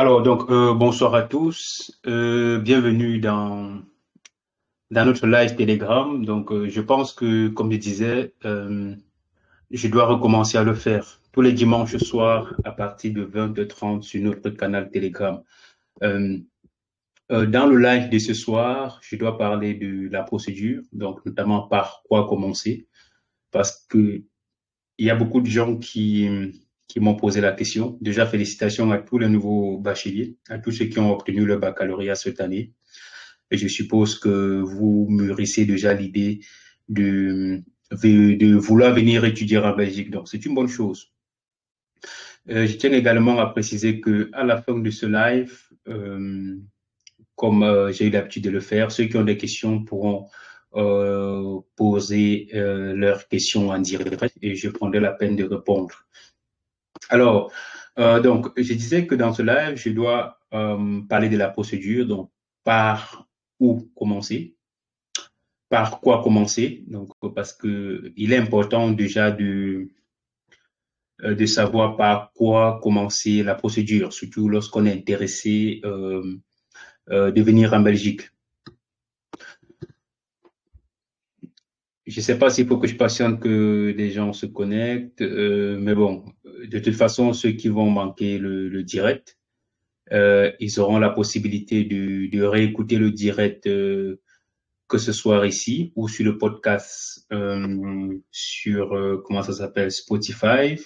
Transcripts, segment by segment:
Bonsoir à tous. Bienvenue dans notre live Telegram. Je pense que, comme je disais, je dois recommencer à le faire tous les dimanches soirs à partir de 20h30 sur notre canal Telegram. Euh, dans le live de ce soir, je dois parler de la procédure, donc notamment par quoi commencer, parce que il y a beaucoup de gens qui m'ont posé la question. Déjà, félicitations à tous les nouveaux bacheliers, à tous ceux qui ont obtenu le baccalauréat cette année. Et je suppose que vous mûrissez déjà l'idée de vouloir venir étudier en Belgique. Donc, c'est une bonne chose. Je tiens également à préciser que à la fin de ce live, comme j'ai eu l'habitude de le faire, ceux qui ont des questions pourront poser leurs questions en direct et je prendrai la peine de répondre. Alors, je disais que dans ce live, je dois parler de la procédure, donc par où commencer, par quoi commencer, donc parce que il est important déjà de savoir par quoi commencer la procédure, surtout lorsqu'on est intéressé de venir en Belgique. Je ne sais pas s'il faut que je patiente que des gens se connectent, mais bon, de toute façon, ceux qui vont manquer le direct, ils auront la possibilité de réécouter le direct, que ce soit ici ou sur le podcast, sur, comment ça s'appelle, Spotify.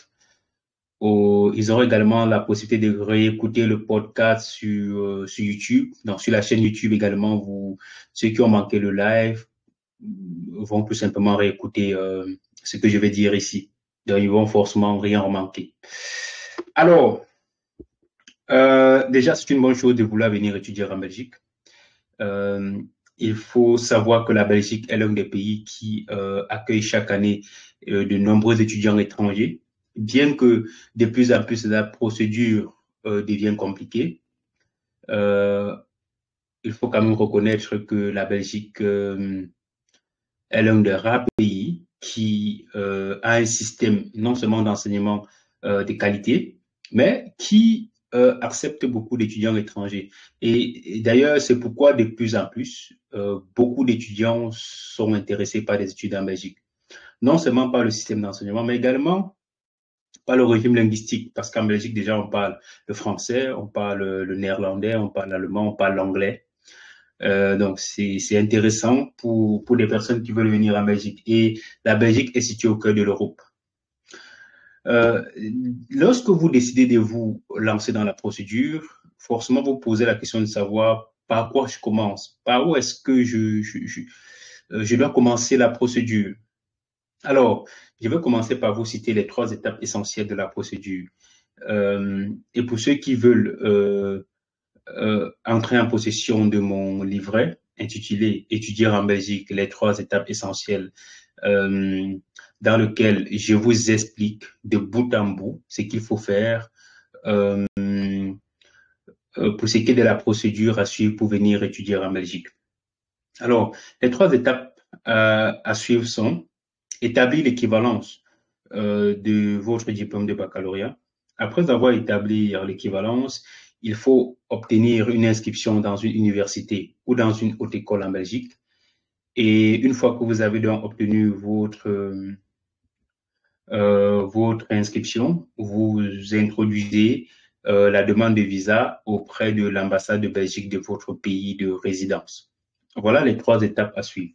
Ils auront également la possibilité de réécouter le podcast sur YouTube. Donc, sur la chaîne YouTube également, ceux qui ont manqué le live vont tout simplement réécouter ce que je vais dire ici. Donc, ils vont forcément rien manquer. Alors, déjà, c'est une bonne chose de vouloir venir étudier en Belgique. Il faut savoir que la Belgique est l'un des pays qui accueille chaque année de nombreux étudiants étrangers, bien que de plus en plus la procédure devient compliquée. Il faut quand même reconnaître que la Belgique est l'un des rares pays qui a un système non seulement d'enseignement de qualité, mais qui accepte beaucoup d'étudiants étrangers. Et d'ailleurs, c'est pourquoi de plus en plus, beaucoup d'étudiants sont intéressés par les études en Belgique. Non seulement par le système d'enseignement, mais également par le régime linguistique, parce qu'en Belgique, déjà, on parle le français, on parle le néerlandais, on parle l'allemand, on parle l'anglais. Donc, c'est intéressant pour les personnes qui veulent venir en Belgique. Et la Belgique est située au cœur de l'Europe. Euh, Lorsque vous décidez de vous lancer dans la procédure, forcément, vous posez la question de savoir par quoi je commence, par où est-ce que je dois commencer la procédure. Alors, je vais commencer par vous citer les 3 étapes essentielles de la procédure. Et pour ceux qui veulent entrer en possession de mon livret intitulé Étudier en Belgique, les 3 étapes essentielles, euh, dans lequel je vous explique de bout en bout ce qu'il faut faire euh, pour ce qui est de la procédure à suivre pour venir étudier en Belgique. Alors, les 3 étapes à suivre sont établir l'équivalence de votre diplôme de baccalauréat. Après avoir établi l'équivalence, il faut obtenir une inscription dans une université ou dans une haute école en Belgique. Et une fois que vous avez donc obtenu votre inscription, vous introduisez la demande de visa auprès de l'ambassade de Belgique de votre pays de résidence. Voilà les 3 étapes à suivre.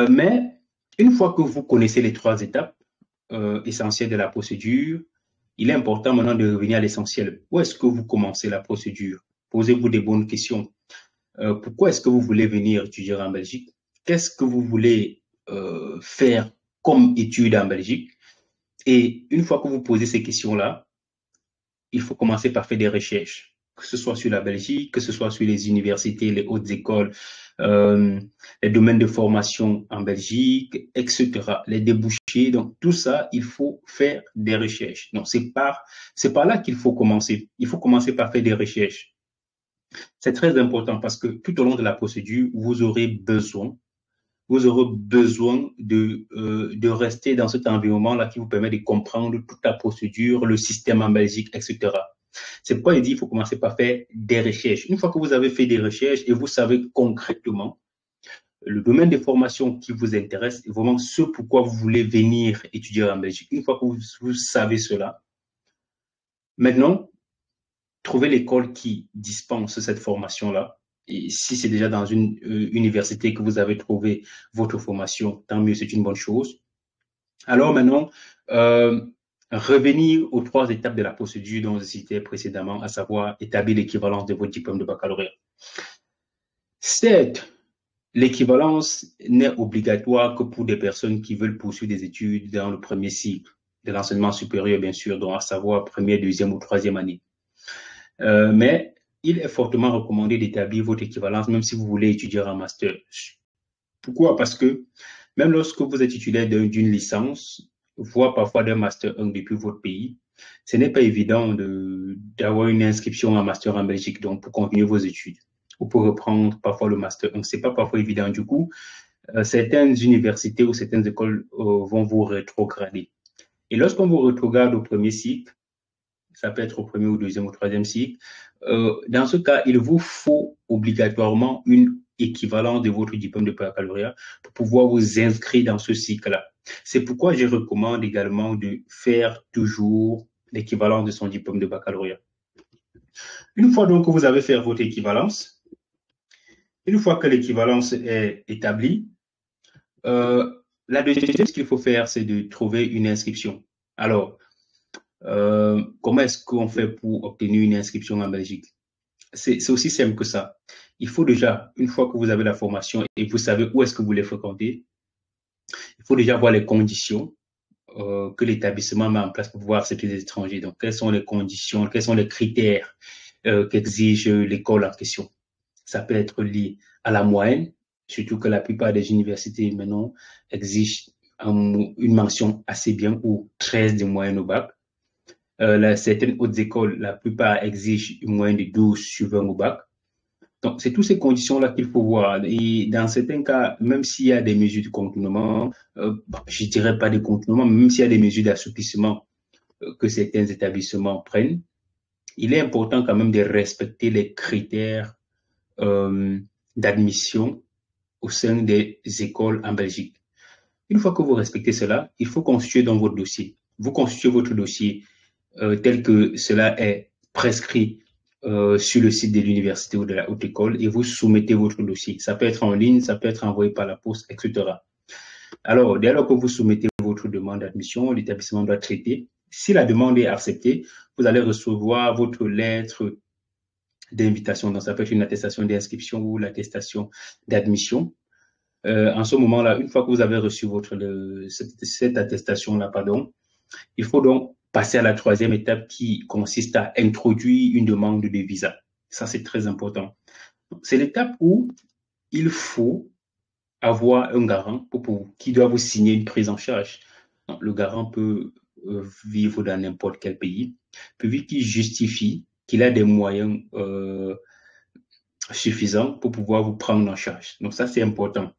Mais une fois que vous connaissez les 3 étapes essentielles de la procédure, il est important maintenant de revenir à l'essentiel. Où est-ce que vous commencez la procédure? Posez-vous des bonnes questions. Pourquoi est-ce que vous voulez venir étudier en Belgique? Qu'est-ce que vous voulez faire comme étude en Belgique? Et une fois que vous posez ces questions-là, il faut commencer par faire des recherches, que ce soit sur la Belgique, que ce soit sur les universités, les hautes écoles, les domaines de formation en Belgique, etc., les débouchés. Donc, tout ça, il faut faire des recherches. Donc, c'est par là qu'il faut commencer. Il faut commencer par faire des recherches. C'est très important parce que tout au long de la procédure, vous aurez besoin de rester dans cet environnement-là qui vous permet de comprendre toute la procédure, le système en Belgique, etc. C'est pourquoi il dit qu'il faut commencer par faire des recherches. Une fois que vous avez fait des recherches et vous savez concrètement le domaine des formations qui vous intéresse, et vraiment ce pourquoi vous voulez venir étudier en Belgique, une fois que vous savez cela, maintenant, trouvez l'école qui dispense cette formation-là. Et si c'est déjà dans une université que vous avez trouvé votre formation, tant mieux, c'est une bonne chose. Alors maintenant, revenir aux 3 étapes de la procédure dont je citais précédemment, à savoir établir l'équivalence de votre diplôme de baccalauréat. Certes, l'équivalence n'est obligatoire que pour des personnes qui veulent poursuivre des études dans le premier cycle de l'enseignement supérieur, bien sûr, donc à savoir première, deuxième ou troisième année. Mais il est fortement recommandé d'établir votre équivalence, même si vous voulez étudier en master. Pourquoi? Parce que même lorsque vous êtes titulaire d'une licence, voire parfois d'un master 1 depuis votre pays, ce n'est pas évident d'avoir une inscription en master en Belgique, donc pour continuer vos études ou pour reprendre parfois le master 1. Ce n'est pas parfois évident. Du coup, certaines universités ou certaines écoles vont vous rétrograder. Et lorsqu'on vous rétrograde au premier cycle, ça peut être au premier ou deuxième ou troisième cycle, dans ce cas, il vous faut obligatoirement une équivalence de votre diplôme de baccalauréat pour pouvoir vous inscrire dans ce cycle-là. C'est pourquoi je recommande également de faire toujours l'équivalence de son diplôme de baccalauréat. Une fois donc que vous avez fait votre équivalence, une fois que l'équivalence est établie, la deuxième chose qu'il faut faire, c'est de trouver une inscription. Alors, comment est-ce qu'on fait pour obtenir une inscription en Belgique? C'est aussi simple que ça. Il faut déjà, une fois que vous avez la formation et vous savez où est-ce que vous voulez fréquenter, il faut déjà voir les conditions que l'établissement met en place pour pouvoir accepter des étrangers. Donc, quelles sont les conditions, quels sont les critères qu'exige l'école en question? Ça peut être lié à la moyenne, surtout que la plupart des universités maintenant exigent une mention assez bien ou 13 de moyenne au bac. Certaines hautes écoles, la plupart exigent une moyenne de 12 sur 20 au bac. Donc, c'est toutes ces conditions-là qu'il faut voir. Et dans certains cas, même s'il y a des mesures de contournement, je ne dirais pas de contournement, mais même s'il y a des mesures d'assouplissement que certains établissements prennent, il est important quand même de respecter les critères d'admission au sein des écoles en Belgique. Une fois que vous respectez cela, il faut constituer dans votre dossier. Vous constituez votre dossier tel que cela est prescrit sur le site de l'université ou de la haute école et vous soumettez votre dossier. Ça peut être en ligne, ça peut être envoyé par la poste, etc. Alors, dès lors que vous soumettez votre demande d'admission, l'établissement doit traiter. Si la demande est acceptée, vous allez recevoir votre lettre d'invitation. Donc, ça peut être une attestation d'inscription ou l'attestation d'admission. En ce moment-là, une fois que vous avez reçu cette attestation-là, il faut donc passer à la troisième étape qui consiste à introduire une demande de visa. Ça, c'est très important. C'est l'étape où il faut avoir un garant qui doit vous signer une prise en charge. Donc, le garant peut vivre dans n'importe quel pays, puis qu'il justifie qu'il a des moyens suffisants pour pouvoir vous prendre en charge. Donc, ça, c'est important.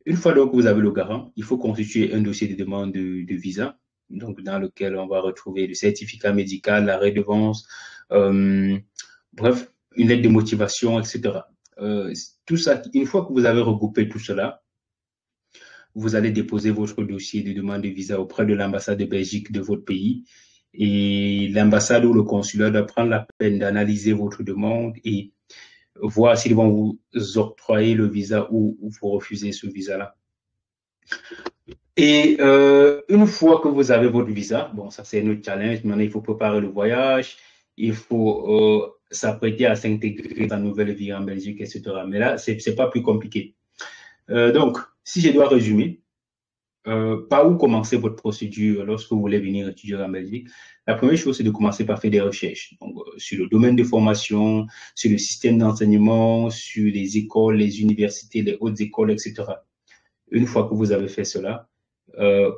Une fois donc que vous avez le garant, il faut constituer un dossier de demande de visa, donc dans lequel on va retrouver le certificat médical, la redevance, bref, une lettre de motivation, etc. Tout ça, une fois que vous avez regroupé tout cela, vous allez déposer votre dossier de demande de visa auprès de l'ambassade de Belgique de votre pays. Et l'ambassade ou le consulat doit prendre la peine d'analyser votre demande et voir s'ils vont vous octroyer le visa ou vous refuser ce visa-là. Et une fois que vous avez votre visa, bon, ça c'est notre challenge, maintenant il faut préparer le voyage, il faut s'apprêter à s'intégrer dans la nouvelle vie en Belgique, etc. Mais là, c'est pas plus compliqué. Donc, si je dois résumer, par où commencer votre procédure lorsque vous voulez venir étudier en Belgique? La première chose, c'est de commencer par faire des recherches. Donc, sur le domaine de formation, sur le système d'enseignement, sur les écoles, les universités, les hautes écoles, etc. Une fois que vous avez fait cela,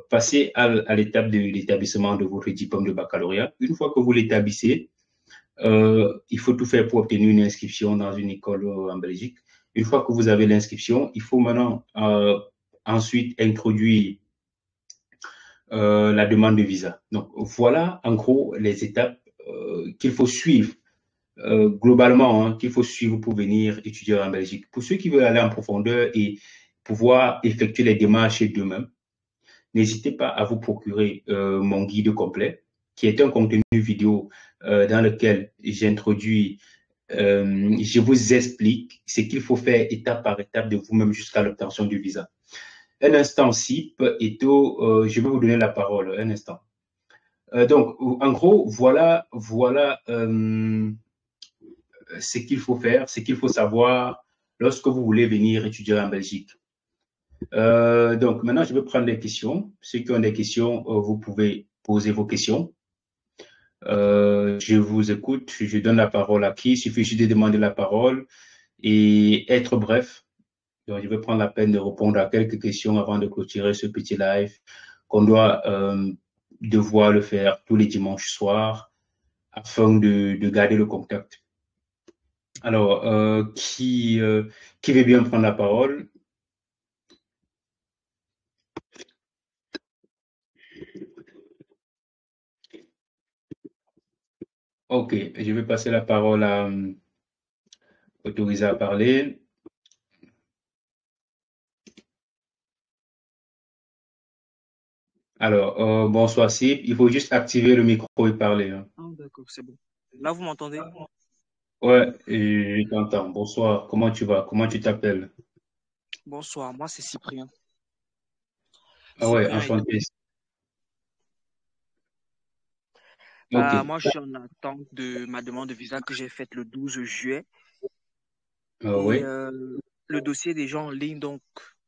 passez à l'étape de l'établissement de votre diplôme de baccalauréat. Une fois que vous l'établissez, il faut tout faire pour obtenir une inscription dans une école en Belgique. Une fois que vous avez l'inscription, il faut maintenant ensuite introduire la demande de visa. Donc, voilà en gros les étapes qu'il faut suivre globalement, hein, qu'il faut suivre pour venir étudier en Belgique. Pour ceux qui veulent aller en profondeur et pouvoir effectuer les démarches d'eux-mêmes, n'hésitez pas à vous procurer mon guide complet, qui est un contenu vidéo dans lequel j'introduis, je vous explique ce qu'il faut faire étape par étape de vous-même jusqu'à l'obtention du visa. Un instant, SIP, Eto, je vais vous donner la parole, un instant. Donc, en gros, voilà ce qu'il faut faire, ce qu'il faut savoir lorsque vous voulez venir étudier en Belgique. Donc, maintenant, je vais prendre des questions. Ceux qui ont des questions, vous pouvez poser vos questions. Je vous écoute. Je donne la parole à qui? Il suffit juste de demander la parole et être bref. Donc, je vais prendre la peine de répondre à quelques questions avant de clôturer ce petit live qu'on doit devoir le faire tous les dimanches soirs afin de garder le contact. Alors, qui veut bien prendre la parole? Ok, je vais passer la parole à autorisé à parler. Alors, bonsoir Sip, il faut juste activer le micro et parler. Hein. Ah, d'accord, c'est bon. Là, vous m'entendez? Ouais, je t'entends. Bonsoir, comment tu vas? Comment tu t'appelles? Bonsoir, moi c'est Cyprien. Ah ouais, Cyprien et enchanté. Ok. bah, moi je suis en attente de ma demande de visa que j'ai faite le 12 juillet et Oui. le dossier est déjà en ligne, donc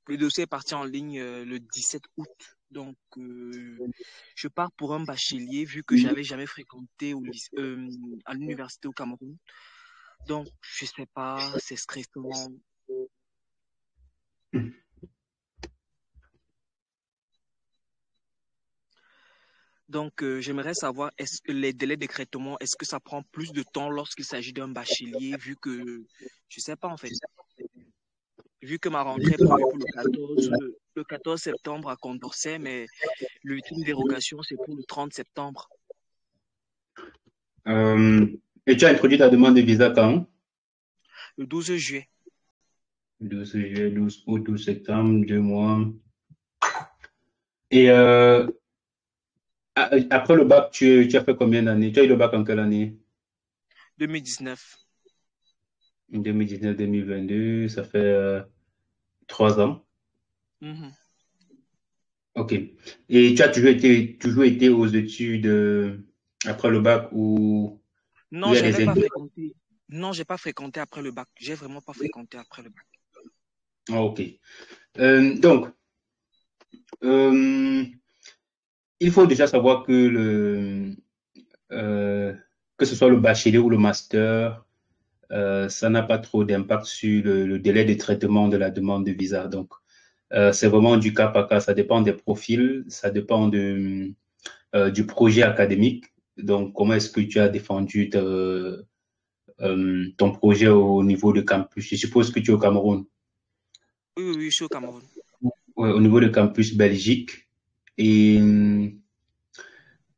le dossier est parti en ligne le 17 août. Donc je pars pour un bachelier vu que j'avais jamais fréquenté à l'université au Cameroun. Donc je sais pas, c'est stressant. Donc, j'aimerais savoir, est-ce que les délais d'écrêtement, est-ce que ça prend plus de temps lorsqu'il s'agit d'un bachelier, vu que, je sais pas en fait, vu que ma rentrée est prévue pour le 14 septembre à Condorcet, mais l'ultime dérogation, c'est pour le 30 septembre, Euh, et tu as introduit ta demande de visa quand? le 12 juillet. 12 juillet, 12 août, 12 septembre, 2 mois. Et après le bac, tu as fait combien d'années? Tu as eu le bac en quelle année? 2019. 2019-2022, ça fait 3 ans. Mhm. Ok. Et tu as toujours été aux études après le bac ou il Non, y a des j'avais pas indices? fréquenté. Non, j'ai pas fréquenté après le bac. J'ai vraiment pas fréquenté après le bac. Ah, ok. Donc, euh, il faut déjà savoir euh, que ce soit le bachelier ou le master, ça n'a pas trop d'impact sur le délai de traitement de la demande de visa. Donc, c'est vraiment du cas par cas. Ça dépend des profils, ça dépend du projet académique. Donc, comment est-ce que tu as défendu ton projet au niveau de campus? Je suppose que tu es au Cameroun. Oui, oui, oui, je suis au Cameroun. Ouais, au niveau de campus Belgique. Et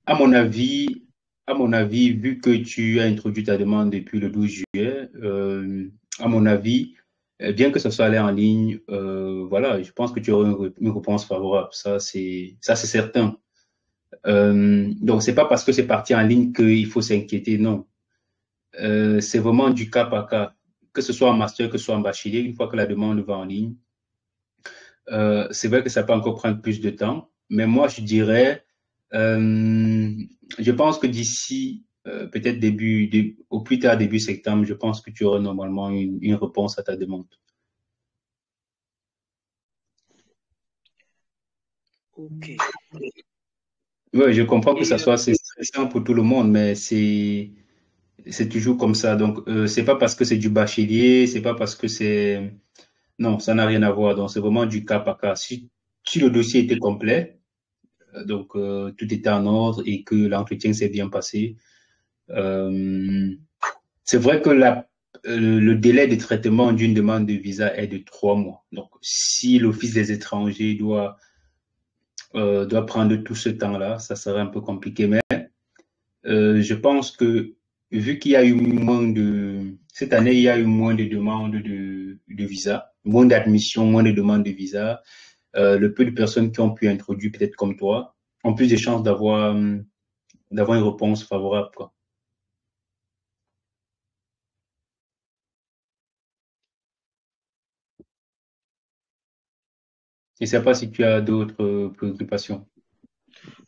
à mon avis, vu que tu as introduit ta demande depuis le 12 juillet, à mon avis, bien que ce soit allé en ligne, voilà, je pense que tu auras une réponse favorable. Ça, c'est certain. Donc, c'est pas parce que c'est parti en ligne qu'il faut s'inquiéter, non. C'est vraiment du cas par cas. Que ce soit en master, que ce soit en bachelier, une fois que la demande va en ligne, c'est vrai que ça peut encore prendre plus de temps, mais moi, je dirais, je pense que d'ici peut-être au plus tard début septembre, je pense que tu auras normalement une réponse à ta demande. Ok. Oui, je comprends que ça Et soit assez stressant pour tout le monde, mais c'est toujours comme ça. Donc, c'est pas parce que c'est du bachelier, c'est pas parce que c'est non, ça n'a rien à voir. Donc, c'est vraiment du cas par cas. Si le dossier était complet, donc tout était en ordre et que l'entretien s'est bien passé. Euh, c'est vrai que le délai de traitement d'une demande de visa est de 3 mois. Donc, si l'Office des étrangers doit prendre tout ce temps-là, ça serait un peu compliqué. Mais je pense que vu qu'il y a eu moins de, cette année, il y a eu moins de demandes de visa, moins d'admission, moins de demandes de visa. Le peu de personnes qui ont pu introduire, peut-être comme toi, ont plus de chances d'avoir une réponse favorable, quoi. Je ne sais pas si tu as d'autres préoccupations.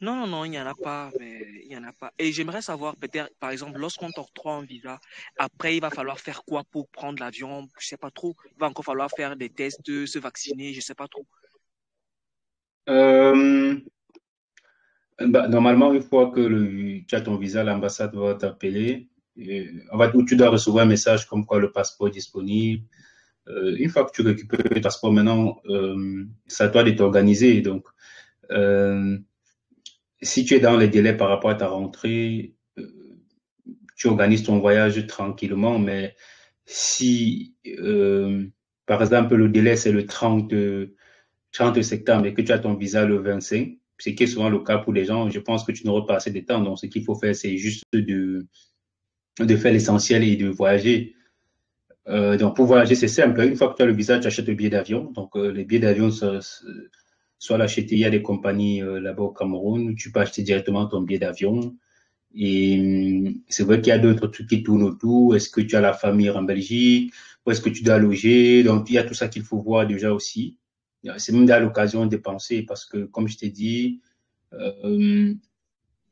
Non, non, non, il n'y en a pas, mais il n'y en a pas. Et j'aimerais savoir, peut-être, par exemple, lorsqu'on t'octroie un visa, après, il va falloir faire quoi pour prendre l'avion? Je sais pas trop. Il va encore falloir faire des tests, se vacciner, je sais pas trop. Euh, Bah, normalement, une fois que tu as ton visa, l'ambassade va t'appeler. Où tu dois recevoir un message comme quoi le passeport est disponible. Une fois que tu récupères le passeport, maintenant, c'est à toi de t'organiser. Donc, euh, si tu es dans les délais par rapport à ta rentrée, tu organises ton voyage tranquillement. Mais si, par exemple, le délai, c'est le 30 septembre et que tu as ton visa le 25, ce qui est souvent le cas pour les gens, je pense que tu n'auras pas assez de temps. Donc, ce qu'il faut faire, c'est juste de faire l'essentiel et de voyager. Donc, pour voyager, c'est simple. Une fois que tu as le visa, tu achètes le billet d'avion. Donc, les billets d'avion, soit l'acheter, il y a des compagnies là-bas au Cameroun, tu peux acheter directement ton billet d'avion. Et c'est vrai qu'il y a d'autres trucs qui tournent autour. Est-ce que tu as la famille en Belgique? Où est-ce que tu dois loger? Donc, il y a tout ça qu'il faut voir déjà aussi. C'est même à l'occasion de penser parce que, comme je t'ai dit, euh,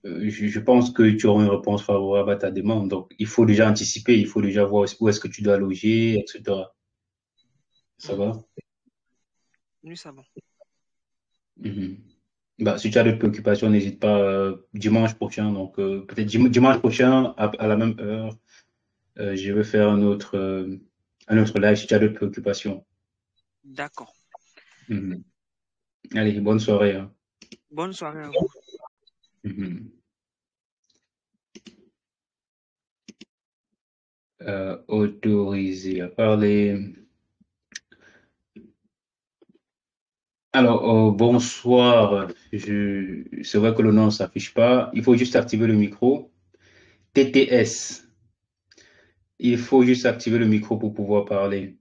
je pense que tu auras une réponse favorable à ta demande. Donc, il faut déjà anticiper, il faut déjà voir où est-ce que tu dois loger, etc. Ça Mhm. va? Oui, ça va. Mhm. Bah, si tu as d'autres préoccupations, n'hésite pas dimanche prochain. Donc, peut-être dimanche prochain, à la même heure, je vais faire un autre live si tu as d'autres préoccupations. D'accord. Mhm. Allez, bonne soirée, hein. Bonne soirée à vous. Mhm. Autorisé à parler. Alors, bonsoir. C'est vrai que le nom ne s'affiche pas. Il faut juste activer le micro. TTS. Il faut juste activer le micro pour pouvoir parler.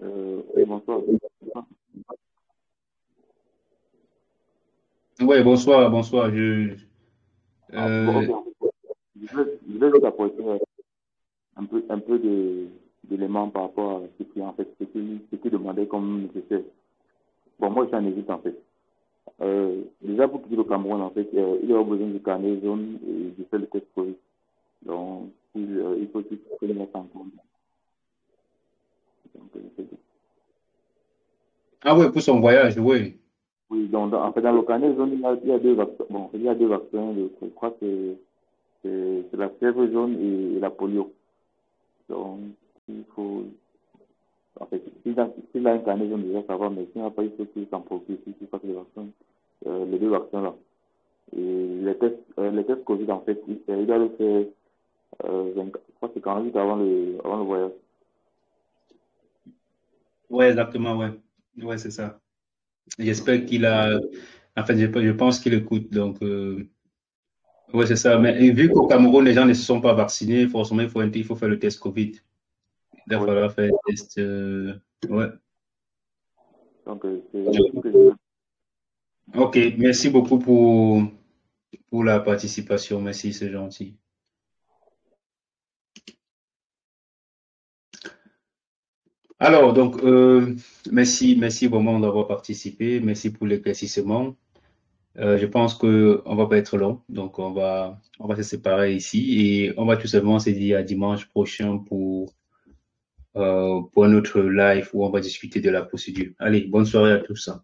Oui, bonsoir. Oui, bonsoir, bonsoir. Bon, Euh, ok. Je vais juste apporter un peu d'éléments par rapport à ce qui, en fait, ce qui demandait comme nécessaire. Bon, moi, je suis en Égypte, en fait. Déjà, pour quitter le Cameroun, en fait, il y a besoin du carnet jaune et du fait le test Covid. Donc, il faut tout le mettre en compte. Donc, c'est tout. Ah oui, pour son voyage, oui. Oui, donc, en fait, dans le carnet jaune, il y a deux vaccins. Bon, il y a deux vaccins. Je crois que c'est la fièvre jaune et la polio. Donc, il faut. En fait, s'il a un carnet jaune, déjà, ça va, mais s'il n'a pas, il faut qu'il s'en procure, qu'il fasse les vaccins, les deux vaccins-là. Et les tests Covid, en fait, il doit le faire, je crois que c'est 48 avant le voyage. Oui, exactement, ouais. Ouais, c'est ça. J'espère qu'il a. En fait, je pense qu'il écoute. Donc, ouais, c'est ça. Mais vu qu'au Cameroun, les gens ne se sont pas vaccinés, forcément, il faut faire le test Covid. Il va Oui. falloir faire le test. Ouais. Donc, c'est tout que je veux. Ok, merci beaucoup pour la participation. Merci, c'est gentil. Alors, donc, merci vraiment d'avoir participé. Merci pour l'éclaircissement. Je pense que on va pas être long, donc on va se séparer ici et on va tout simplement se dire à dimanche prochain pour un autre live où on va discuter de la procédure. Allez, bonne soirée à tous, hein.